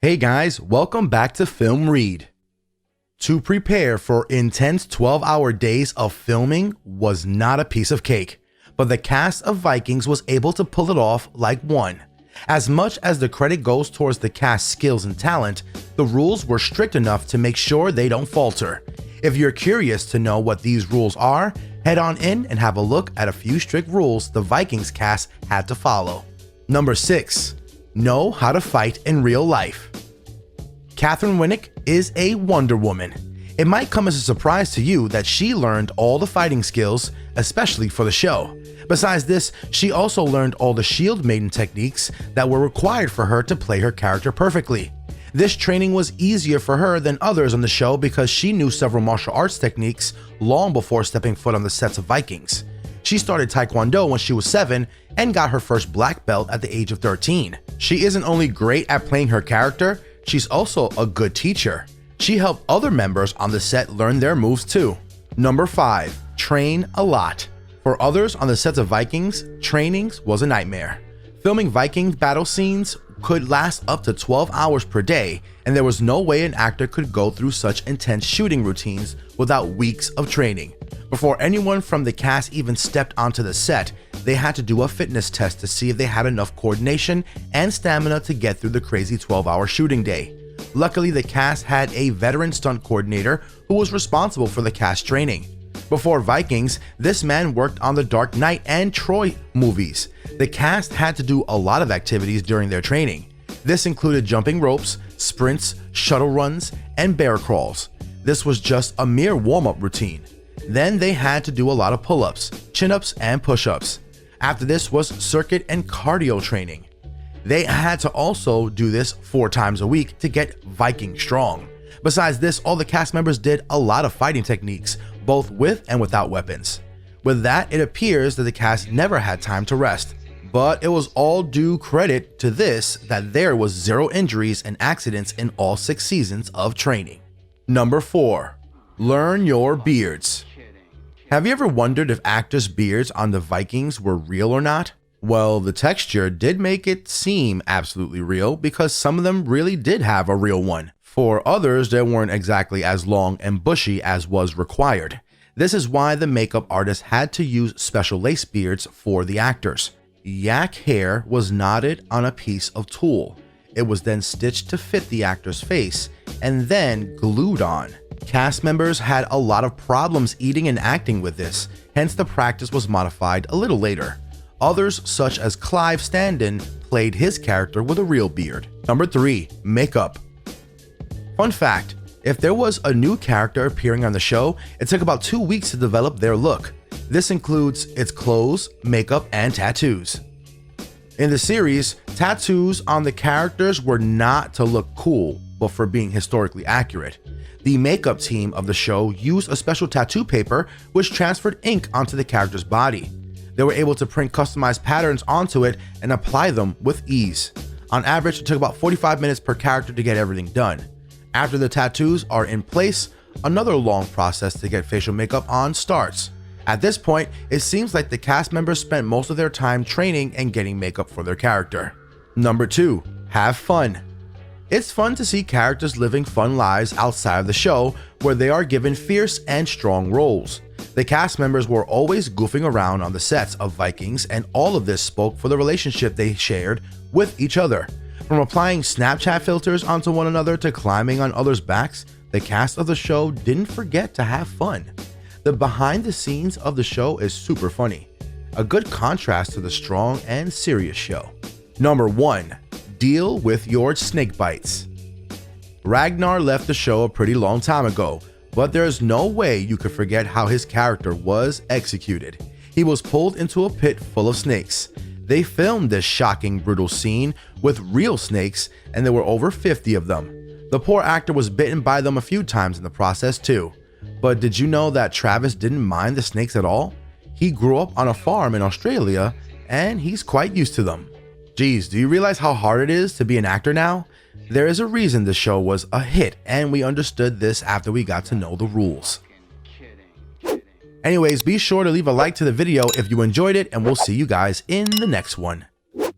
Hey guys, welcome back to Film Read. To prepare for intense 12-hour days of filming was not a piece of cake, but the cast of Vikings was able to pull it off like one. As much as the credit goes towards the cast's skills and talent, the rules were strict enough to make sure they don't falter. If you're curious to know what these rules are, head on in and have a look at a few strict rules the Vikings cast had to follow. Number 6. Know how to fight in real life. Catherine Winnick is a Wonder Woman. It might come as a surprise to you that she learned all the fighting skills, especially for the show. Besides this, she also learned all the Shield Maiden techniques that were required for her to play her character perfectly. This training was easier for her than others on the show because she knew several martial arts techniques long before stepping foot on the sets of Vikings. She started Taekwondo when she was 7 and got her first black belt at the age of 13. She isn't only great at playing her character, she's also a good teacher. She helped other members on the set learn their moves too. Number 5. Train a lot. For others on the sets of Vikings, trainings was a nightmare. Filming Viking battle scenes could last up to 12 hours per day, and there was no way an actor could go through such intense shooting routines without weeks of training. Before anyone from the cast even stepped onto the set, they had to do a fitness test to see if they had enough coordination and stamina to get through the crazy 12-hour shooting day. Luckily, the cast had a veteran stunt coordinator who was responsible for the cast training. Before Vikings, this man worked on the Dark Knight and Troy movies. The cast had to do a lot of activities during their training. This included jumping ropes, sprints, shuttle runs, and bear crawls. This was just a mere warm-up routine. Then they had to do a lot of pull-ups, chin-ups, and push-ups. After this was circuit and cardio training. They had to also do this 4 times a week to get Viking strong. Besides this, all the cast members did a lot of fighting techniques, both with and without weapons. With that, it appears that the cast never had time to rest. But it was all due credit to this that there was 0 injuries and accidents in all 6 seasons of training. Number 4. Learn your beards. Have you ever wondered if actors' beards on the Vikings were real or not? Well, the texture did make it seem absolutely real because some of them really did have a real one. For others, they weren't exactly as long and bushy as was required. This is why the makeup artist had to use special lace beards for the actors. Yak hair was knotted on a piece of tulle. It was then stitched to fit the actor's face and then glued on. Cast members had a lot of problems eating and acting with this, hence the practice was modified a little later. Others, such as Clive Standen, played his character with a real beard. Number 3. Makeup. Fun fact, if there was a new character appearing on the show, it took about 2 weeks to develop their look. This includes its clothes, makeup, and tattoos. In the series, tattoos on the characters were not to look cool, but for being historically accurate. The makeup team of the show used a special tattoo paper which transferred ink onto the character's body. They were able to print customized patterns onto it and apply them with ease. On average, it took about 45 minutes per character to get everything done. After the tattoos are in place, another long process to get facial makeup on starts. At this point, it seems like the cast members spent most of their time training and getting makeup for their character. Number 2. Have fun. It's fun to see characters living fun lives outside of the show where they are given fierce and strong roles. The cast members were always goofing around on the sets of Vikings, and all of this spoke for the relationship they shared with each other. From applying Snapchat filters onto one another to climbing on others' backs, the cast of the show didn't forget to have fun. The behind the scenes of the show is super funny, a good contrast to the strong and serious show. Number 1. Deal with your snake bites. Ragnar left the show a pretty long time ago, but there's no way you could forget how his character was executed. He was pulled into a pit full of snakes. They filmed this shocking, brutal scene with real snakes, and there were over 50 of them. The poor actor was bitten by them a few times in the process too. But did you know that Travis didn't mind the snakes at all? He grew up on a farm in Australia, and he's quite used to them. Geez, do you realize how hard it is to be an actor now? There is a reason the show was a hit, and we understood this after we got to know the rules. Anyways, be sure to leave a like to the video if you enjoyed it, and we'll see you guys in the next one.